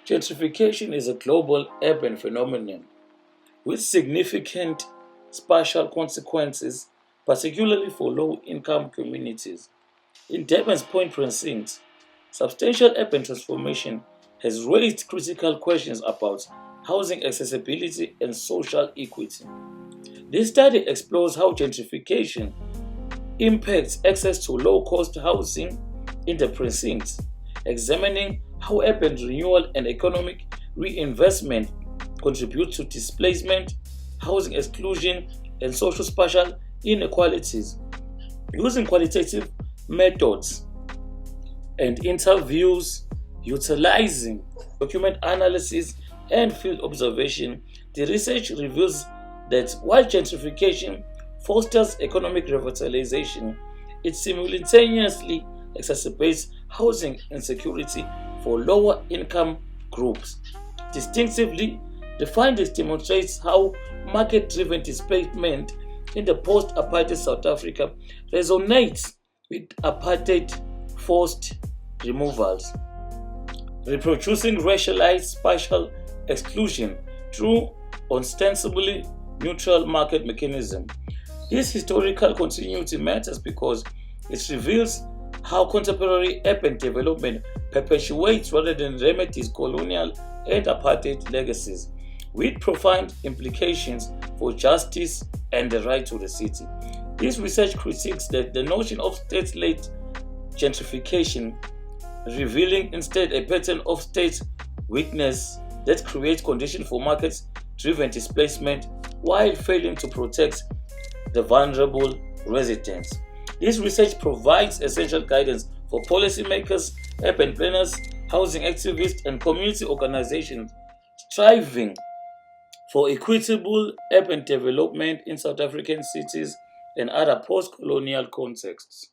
Gentrification is a global urban phenomenon with significant spatial consequences, particularly for low-income communities. In Durban's Point Precinct, substantial urban transformation has raised critical questions about housing accessibility and social equity. This study explores how gentrification impacts access to low-cost housing in the precincts, examining how urban renewal and economic reinvestment contribute to displacement, housing exclusion, and socio-spatial inequalities. Using qualitative methods and interviews, utilizing document analysis and field observation, the research reveals that while gentrification fosters economic revitalization, it simultaneously exacerbates housing insecurity for lower income groups. Distinctively, the findings demonstrate how market-driven displacement in the post-apartheid South Africa resonates with apartheid forced removals, reproducing racialized spatial exclusion through ostensibly neutral market mechanism. This historical continuity matters because it reveals how contemporary urban development perpetuates rather than remedies colonial and apartheid legacies, with profound implications for justice and the right to the city. This research critiques the notion of state-led gentrification, revealing instead a pattern of state weakness that creates conditions for market-driven displacement while failing to protect the vulnerable residents. This research provides essential guidance for policymakers, urban planners, housing activists, and community organizations striving for equitable urban development in South African cities and other post-colonial contexts.